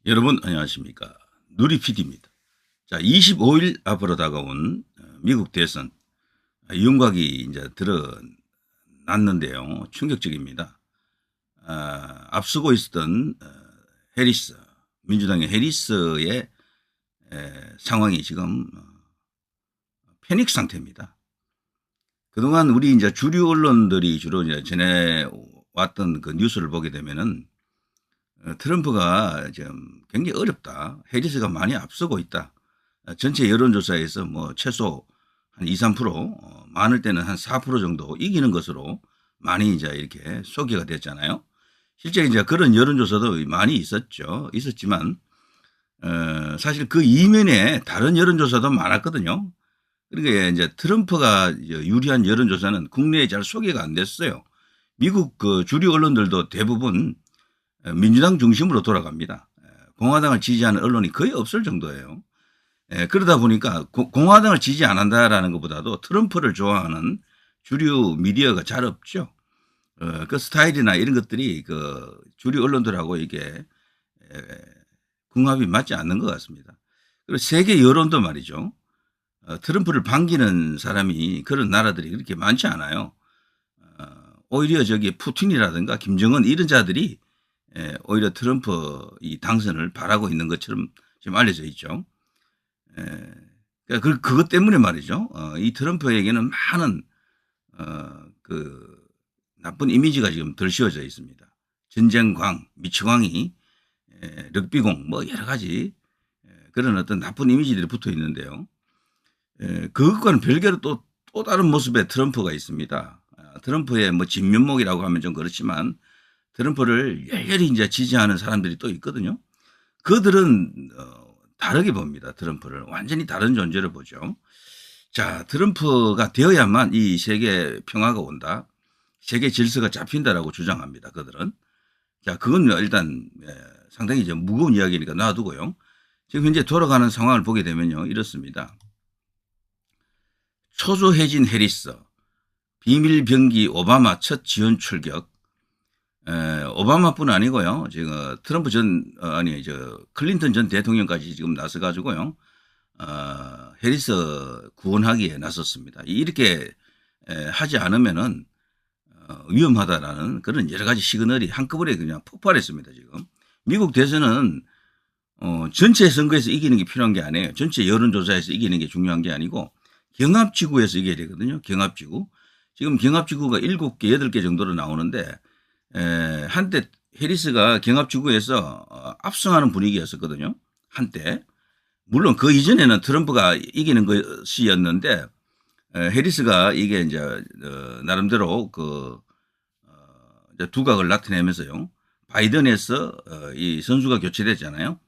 여러분 안녕하십니까. 누리 PD입니다. 자, 25일 앞으로 다가온 미국 대선 윤곽이 이제 드러났는데요. 충격적입니다. 앞서고 있었던 해리스, 민주당의 해리스의 상황이 지금 패닉 상태입니다. 그동안 우리 이제 주류 언론들이 주로 이제 전해왔던 그 뉴스를 보게 되면은 트럼프가 지금 굉장히 어렵다. 해리스가 많이 앞서고 있다. 전체 여론조사에서 뭐 최소 한 2, 3%, 많을 때는 한 4% 정도 이기는 것으로 많이 이제 이렇게 소개가 됐잖아요. 실제 이제 그런 여론조사도 많이 있었지만, 사실 그 이면에 다른 여론조사도 많았거든요. 그러니까 이제 트럼프가 유리한 여론조사는 국내에 잘 소개가 안 됐어요. 미국 그 주류 언론들도 대부분 민주당 중심으로 돌아갑니다. 공화당을 지지하는 언론이 거의 없을 정도예요. 그러다 보니까 공화당을 지지 안 한다라는 것보다도 트럼프를 좋아하는 주류 미디어가 잘 없죠. 그 스타일이나 이런 것들이 그 주류 언론들하고 이게 궁합이 맞지 않는 것 같습니다. 그리고 세계 여론도 말이죠. 트럼프를 반기는 사람이 그런 나라들이 그렇게 많지 않아요. 오히려 저기 푸틴이라든가 김정은 이런 자들이 오히려 트럼프 이 당선을 바라고 있는 것처럼 지금 알려져 있죠. 그러니까 그것 때문에 말이죠. 이 트럼프에게는 많은 그 나쁜 이미지가 지금 덜씌워져 있습니다. 전쟁광, 미치광이, 럭비공 뭐 여러 가지 그런 어떤 나쁜 이미지들이 붙어 있는데요. 그것과는 별개로 또 다른 모습의 트럼프가 있습니다. 트럼프의 뭐 진면목이라고 하면 좀 그렇지만 트럼프를 열렬히 이제 지지하는 사람들이 또 있거든요. 그들은 다르게 봅니다. 트럼프를 완전히 다른 존재로 보죠. 자, 트럼프가 되어야만 이 세계 평화가 온다. 세계 질서가 잡힌다라고 주장합니다. 그들은. 자, 그건 일단 상당히 이제 무거운 이야기니까 놔두고요. 지금 현재 돌아가는 상황을 보게 되면요. 이렇습니다. 초조해진 해리스, 비밀 병기 오바마 첫 지원 출격. 오바마뿐 아니고요. 지금 트럼프 클린턴 전 대통령까지 지금 나서 가지고요. 해리스 구원하기에 나섰습니다. 이렇게 하지 않으면은 위험하다라는 그런 여러 가지 시그널이 한꺼번에 그냥 폭발했습니다. 지금 미국 대선은 전체 선거에서 이기는 게 필요한 게 아니에요. 전체 여론조사에서 이기는 게 중요한 게 아니고 경합지구에서 이겨야 되거든요. 경합지구. 지금 경합지구가 7개, 8개 정도로 나오는데 한때 해리스가 경합지구에서 압승하는 분위기였었거든요. 한때. 물론 그 이전에는 트럼프가 이기는 것이었는데 해리스가 이게 이제 나름대로 그 두각을 나타내면서요. 바이든에서 이 선수가 교체됐잖아요.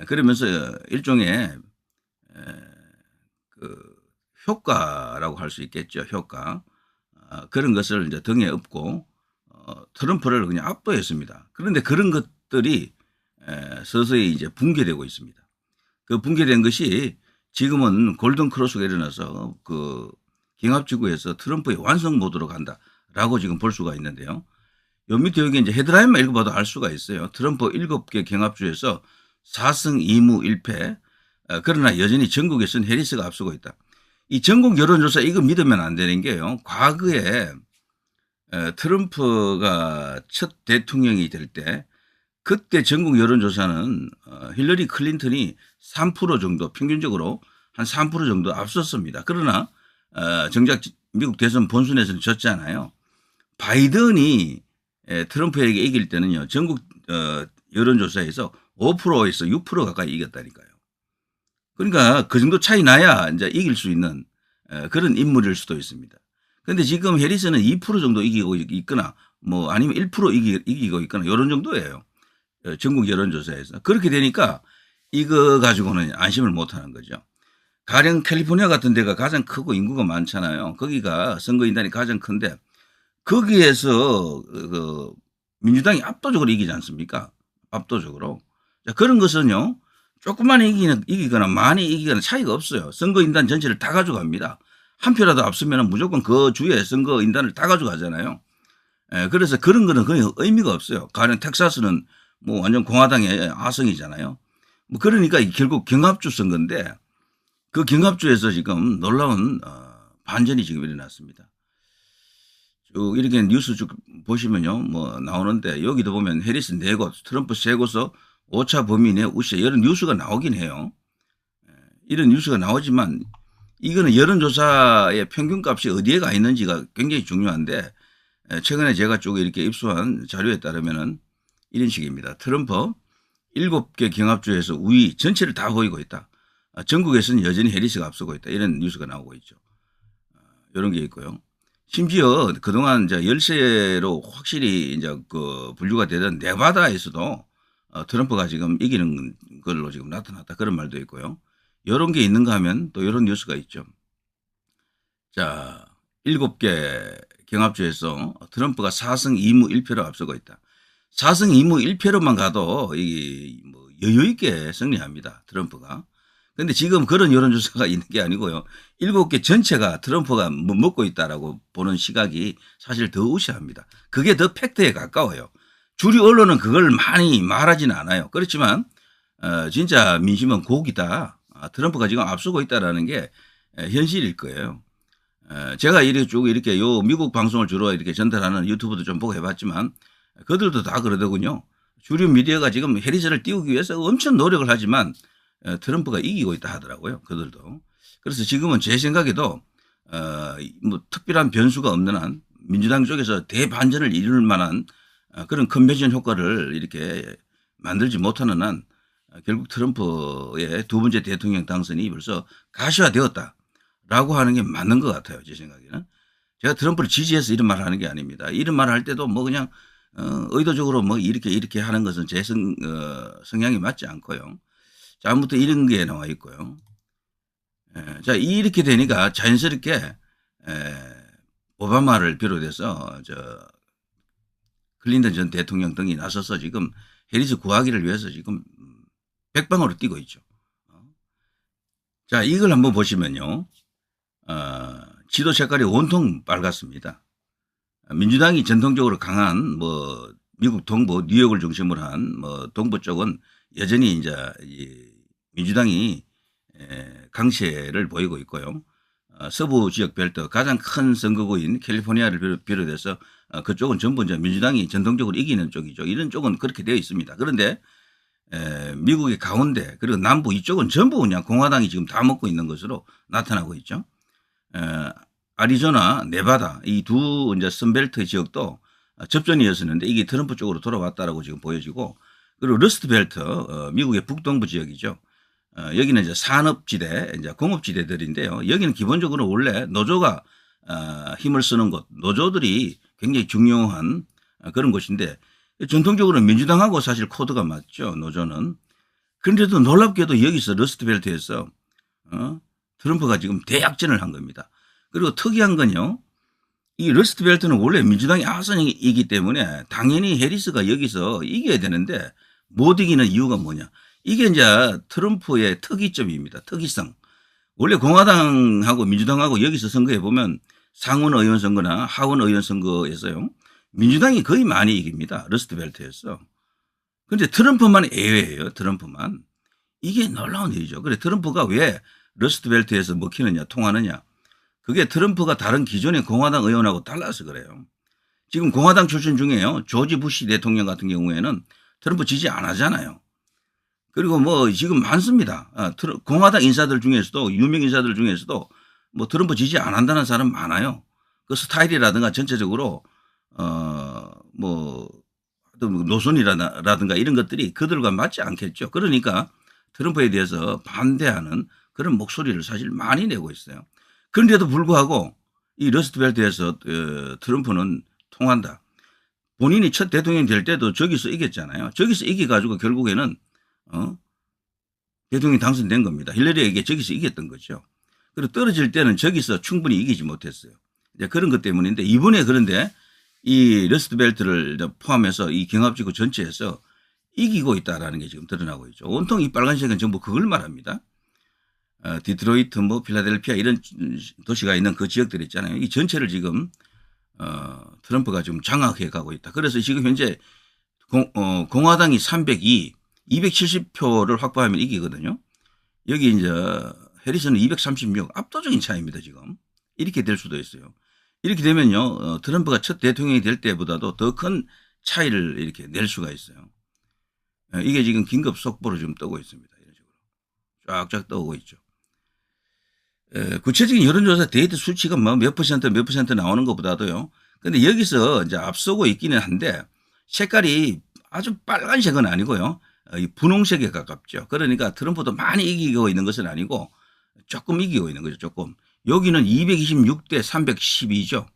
그러면서 일종의 그 효과라고 할 수 있겠죠. 효과. 그런 것을 이제 등에 업고 트럼프를 그냥 압도했습니다. 그런데 그런 것들이 서서히 이제 붕괴되고 있습니다. 그 붕괴된 것이 지금은 골든 크로스가 일어나서 그 경합지구에서 트럼프의 완성 모드로 간다라고 지금 볼 수가 있는데요. 요 밑에 여기 이제 헤드라인만 읽어봐도 알 수가 있어요. 트럼프 7개 경합주에서 4승 2무 1패. 그러나 여전히 전국에서는 해리스가 앞서고 있다. 이 전국 여론조사 이거 믿으면 안 되는 게요. 과거에 트럼프가 첫 대통령이 될 때 그때 전국 여론조사는 힐러리 클린턴이 3% 정도 평균적으로 한 3% 정도 앞섰습니다. 그러나 정작 미국 대선 본선에서는 졌잖아요. 바이든이 트럼프에게 이길 때는요. 전국 여론조사에서 5%에서 6% 가까이 이겼다니까요. 그러니까 그 정도 차이 나야 이제 이길 수 있는 그런 인물일 수도 있습니다. 그런데 지금 해리스는 2% 정도 이기고 있거나 뭐 아니면 1% 이기고 있거나 이런 정도예요. 전국 여론조사에서. 그렇게 되니까 이거 가지고는 안심을 못하는 거죠. 가령 캘리포니아 같은 데가 가장 크고 인구가 많잖아요. 거기가 선거인단이 가장 큰데 거기에서 그 민주당이 압도적으로 이기지 않습니까? 압도적으로. 자, 그런 것은요. 조금만 이기거나 많이 이기거나 차이가 없어요. 선거인단 전체를 다 가져갑니다. 한 표라도 앞서면 무조건 그 주에 선거인단을 다 가져가잖아요. 그래서 그런 거는 거의 의미가 없어요. 가령 텍사스는 뭐 완전 공화당의 아성이잖아요. 뭐 그러니까 결국 경합주 선거인데 그 경합주에서 지금 놀라운 반전이 지금 일어났습니다. 쭉 이렇게 뉴스 쭉 보시면요, 뭐 나오는데 여기도 보면 해리스 4곳, 트럼프 3곳서 오차 범위 내 우세 이런 뉴스가 나오긴 해요. 이런 뉴스가 나오지만 이거는 여론조사의 평균값이 어디에 가 있는지가 굉장히 중요한데 최근에 제가 쭉 이렇게 입수한 자료에 따르면은 이런 식입니다. 트럼프 7개 경합주에서 우위 전체를 다 보이고 있다. 전국에서는 여전히 해리스가 앞서고 있다. 이런 뉴스가 나오고 있죠. 이런 게 있고요. 심지어 그동안 이제 열세로 확실히 이제 그 분류가 되던 네바다에서도 트럼프가 지금 이기는 걸로 지금 나타났다. 그런 말도 있고요. 이런 게 있는가 하면 또 이런 뉴스가 있죠. 자, 7개 경합주에서 트럼프가 4승 2무 1패로 앞서고 있다. 4승 2무 1패로만 가도 이 뭐 여유 있게 승리합니다. 트럼프가. 근데 지금 그런 여론조사가 있는 게 아니고요. 7개 전체가 트럼프가 뭐 먹고 있다라고 보는 시각이 사실 더 우세합니다. 그게 더 팩트에 가까워요. 주류 언론은 그걸 많이 말하지는 않아요. 그렇지만 진짜 민심은 고기다. 트럼프가 지금 앞서고 있다라는 게 현실일 거예요. 제가 이렇게 쭉 이렇게 요 미국 방송을 주로 이렇게 전달하는 유튜브도 좀 보고 해봤지만 그들도 다 그러더군요. 주류 미디어가 지금 해리스를 띄우기 위해서 엄청 노력을 하지만 트럼프가 이기고 있다 하더라고요. 그들도. 그래서 지금은 제 생각에도 뭐 특별한 변수가 없는 한 민주당 쪽에서 대반전을 이룰 만한 그런 컨벤션 효과를 이렇게 만들지 못하는 한 결국 트럼프의 2번째 대통령 당선이 벌써 가시화되었다라고 하는 게 맞는 것 같아요. 제 생각에는. 제가 트럼프를 지지해서 이런 말을 하는 게 아닙니다. 이런 말을 할 때도 뭐 그냥 의도적으로 뭐 이렇게 하는 것은 제 성향이 맞지 않고요. 자, 아무튼 이런 게 나와 있고요. 자, 이렇게 되니까 자연스럽게 오바마를 비롯해서 클린턴 전 대통령 등이 나서서 지금 해리스 구하기를 위해서 지금 백방으로 뛰고 있죠. 자, 이걸 한번 보시면요. 지도 색깔이 온통 빨갛습니다. 민주당이 전통적으로 강한 뭐 미국 동부 뉴욕을 중심으로 한 뭐 동부 쪽은 여전히 이제 민주당이 강세를 보이고 있고요. 서부 지역 벨트 가장 큰 선거구인 캘리포니아를 비롯해서 그쪽은 전부 이제 민주당이 전통적으로 이기는 쪽이죠. 이런 쪽은 그렇게 되어 있습니다. 그런데 미국의 가운데 그리고 남부 이쪽은 전부 그냥 공화당이 지금 다 먹고 있는 것으로 나타나고 있죠. 아리조나, 네바다 이 두 이제 선벨트 지역도 접전이었었는데 이게 트럼프 쪽으로 돌아왔다라고 지금 보여지고 그리고 러스트벨트 미국의 북동부 지역이죠. 여기는 이제 산업지대, 이제 공업지대들인데요. 여기는 기본적으로 원래 노조가 힘을 쓰는 곳, 노조들이 굉장히 중요한 그런 곳인데 전통적으로 민주당하고 사실 코드가 맞죠. 노조는. 그런데도 놀랍게도 여기서 러스트벨트에서 트럼프가 지금 대약전을 한 겁니다. 그리고 특이한 건요. 이 러스트벨트는 원래 민주당이 아선이기 때문에 당연히 해리스가 여기서 이겨야 되는데 못 이기는 이유가 뭐냐. 이게 이제 트럼프의 특이점입니다. 특이성. 원래 공화당하고 민주당하고 여기서 선거해 보면 상원 의원 선거나 하원 의원 선거에서요. 민주당이 거의 많이 이깁니다. 러스트벨트에서. 그런데 트럼프만 예외예요. 트럼프만. 이게 놀라운 일이죠. 그래 트럼프가 왜 러스트벨트에서 먹히느냐 통하느냐. 그게 트럼프가 다른 기존의 공화당 의원하고 달라서 그래요. 지금 공화당 출신 중에요. 조지 부시 대통령 같은 경우에는 트럼프 지지 안 하잖아요. 그리고 뭐 지금 많습니다. 공화당 인사들 중에서도 유명 인사들 중에서도 뭐 트럼프 지지 안 한다는 사람 많아요. 그 스타일이라든가 전체적으로 뭐 노선이라든가 이런 것들이 그들과 맞지 않겠죠. 그러니까 트럼프에 대해서 반대하는 그런 목소리를 사실 많이 내고 있어요. 그런데도 불구하고 이 러스트벨트에서 트럼프는 통한다. 본인이 첫 대통령이 될 때도 저기서 이겼잖아요. 저기서 이겨가지고 결국에는 대통령이 당선된 겁니다. 힐러리에게 저기서 이겼던 거죠. 그리고 떨어질 때는 저기서 충분히 이기지 못했어요. 이제 그런 것 때문인데 이번에 그런데 이 러스트벨트를 포함해서 이 경합지구 전체에서 이기고 있다라는 게 지금 드러나고 있죠. 온통 이 빨간색은 전부 그걸 말합니다. 디트로이트, 뭐 필라델피아 이런 도시가 있는 그 지역들 있잖아요. 이 전체를 지금 트럼프가 지금 장악해 가고 있다. 그래서 지금 현재 공화당이 302, 270표를 확보하면 이기거든요. 여기 이제 해리스는 236, 압도적인 차이입니다, 지금. 이렇게 될 수도 있어요. 이렇게 되면요, 트럼프가 첫 대통령이 될 때보다도 더 큰 차이를 이렇게 낼 수가 있어요. 이게 지금 긴급 속보로 지금 뜨고 있습니다. 이런 식으로. 쫙쫙 떠오고 있죠. 구체적인 여론조사 데이터 수치가 뭐 몇 퍼센트 나오는 것보다도요. 근데 여기서 이제 앞서고 있기는 한데 색깔이 아주 빨간색은 아니고요. 이 분홍색에 가깝죠. 그러니까 트럼프도 많이 이기고 있는 것은 아니고 조금 이기고 있는 거죠. 조금. 여기는 226대 312죠.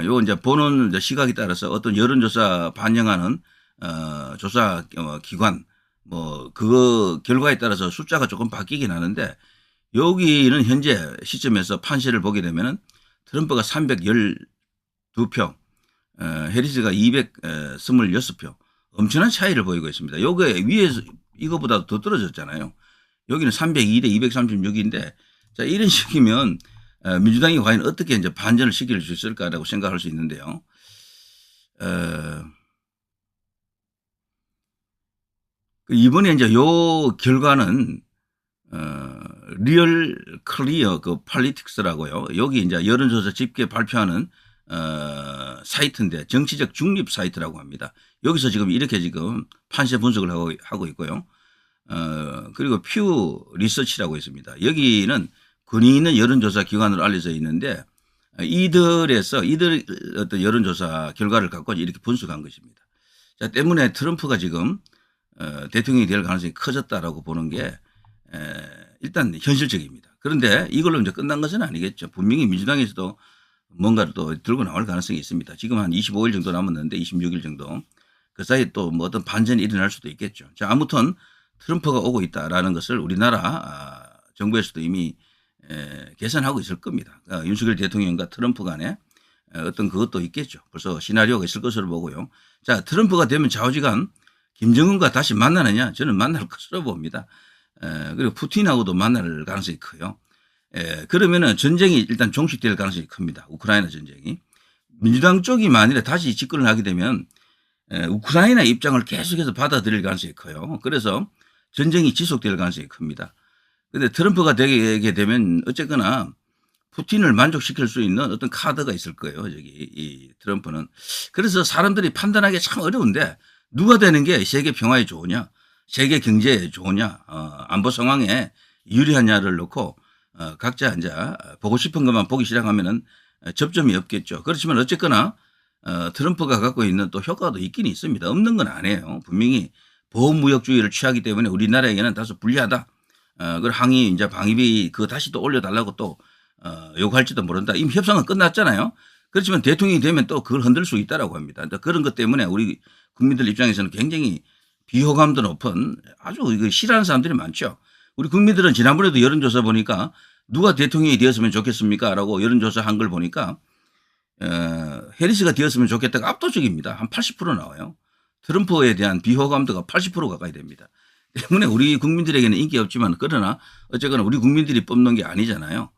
요 이제 보는 이제 시각에 따라서 어떤 여론조사 반영하는 조사 기관 뭐 그거 결과에 따라서 숫자가 조금 바뀌긴 하는데 여기는 현재 시점에서 판세를 보게 되면은 트럼프가 312표, 해리스가 226표, 엄청난 차이를 보이고 있습니다. 요게 위에서 이거보다 더 떨어졌잖아요. 여기는 302대 236인데 자, 이런 식이면 민주당이 과연 어떻게 이제 반전을 시킬 수 있을까라고 생각할 수 있는데요. 이번에 이제 요 결과는 리얼 클리어 그 팔리틱스라고요. 여기 이제 여론조사 집계 발표하는 사이트인데 정치적 중립 사이트라고 합니다. 여기서 지금 이렇게 지금 판세 분석을 하고 있고요. 그리고 퓨 리서치라고 있습니다. 여기는 권위 있는 여론조사 기관으로 알려져 있는데 이들 어떤 여론조사 결과를 갖고 이렇게 분석한 것입니다. 자, 때문에 트럼프가 지금 대통령이 될 가능성이 커졌다라고 보는 게 일단 현실적입니다. 그런데 이걸로 이제 끝난 것은 아니겠죠. 분명히 민주당에서도 뭔가를 또 들고 나올 가능성이 있습니다. 지금 한 25일 정도 남았는데 26일 정도 그 사이에 또 뭐 어떤 반전이 일어날 수도 있겠죠. 자, 아무튼 트럼프가 오고 있다라는 것을 우리나라 정부에서도 이미 계산하고 있을 겁니다. 윤석열 대통령과 트럼프 간에 어떤 그것도 있겠죠. 벌써 시나리오가 있을 것으로 보고요. 자, 트럼프가 되면 좌우지간 김정은과 다시 만나느냐? 저는 만날 것으로 봅니다. 그리고 푸틴하고도 만날 가능성이 커요. 그러면은 전쟁이 일단 종식될 가능성이 큽니다. 우크라이나 전쟁이. 민주당 쪽이 만일에 다시 집권을 하게 되면 우크라이나 입장을 계속해서 받아들일 가능성이 커요. 그래서 전쟁이 지속될 가능성이 큽니다. 그런데 트럼프가 되게 되면 어쨌거나 푸틴을 만족시킬 수 있는 어떤 카드가 있을 거예요. 저기 이 트럼프는. 그래서 사람들이 판단하기 참 어려운데 누가 되는 게 세계 평화에 좋으냐, 세계 경제에 좋으냐, 안보 상황에 유리하냐를 놓고 각자 이제 보고 싶은 것만 보기 시작하면은 접점이 없겠죠. 그렇지만 어쨌거나 트럼프가 갖고 있는 또 효과도 있긴 있습니다. 없는 건 아니에요. 분명히 보호무역주의를 취하기 때문에 우리나라에게는 다소 불리하다. 그걸 항의 이제 방위비 그거 다시 또 올려달라고 또 요구할지도 모른다. 이미 협상은 끝났잖아요. 그렇지만 대통령이 되면 또 그걸 흔들 수 있다라고 합니다. 그런 것 때문에 우리 국민들 입장에서는 굉장히 비호감도 높은 아주 이거 싫어하는 사람들이 많죠. 우리 국민들은 지난번에도 여론조사 보니까 누가 대통령이 되었으면 좋겠습니까? 라고 여론조사 한 걸 보니까 해리스가 되었으면 좋겠다가 압도적입니다. 한 80% 나와요. 트럼프에 대한 비호감도가 80% 가까이 됩니다. 때문에 우리 국민들에게는 인기 없지만 그러나 어쨌거나 우리 국민들이 뽑는 게 아니잖아요.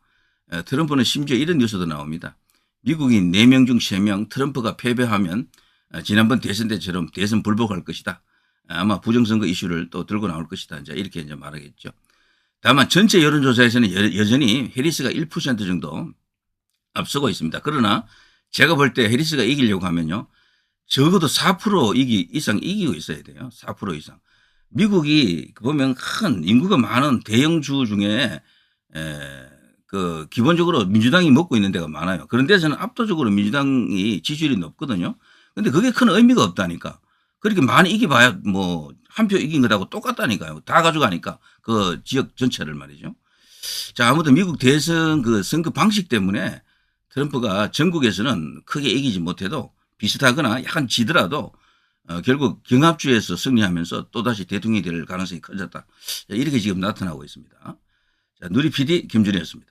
트럼프는 심지어 이런 뉴스도 나옵니다. 미국인 4명 중 3명 트럼프가 패배하면 지난번 대선 때처럼 대선 불복할 것이다. 아마 부정선거 이슈를 또 들고 나올 것이다. 이렇게 이제 말하겠죠. 다만 전체 여론조사에서는 여전히 해리스가 1% 정도 앞서고 있습니다. 그러나 제가 볼 때 해리스가 이기려고 하면요. 적어도 4% 이상 이기고 있어야 돼요. 4% 이상. 미국이 보면 큰 인구가 많은 대형주 중에 그 기본적으로 민주당이 먹고 있는 데가 많아요. 그런 데서는 압도적으로 민주당이 지지율이 높거든요. 근데 그게 큰 의미가 없다니까. 그렇게 많이 이겨봐야 뭐 한 표 이긴 것하고 똑같다니까요. 다 가져가니까 그 지역 전체를 말이죠. 자, 아무튼 미국 대선 그 선거 방식 때문에 트럼프가 전국에서는 크게 이기지 못해도 비슷하거나 약간 지더라도 결국 경합주에서 승리하면서 또다시 대통령이 될 가능성이 커졌다. 이렇게 지금 나타나고 있습니다. 자, 누리 PD 김준희였습니다.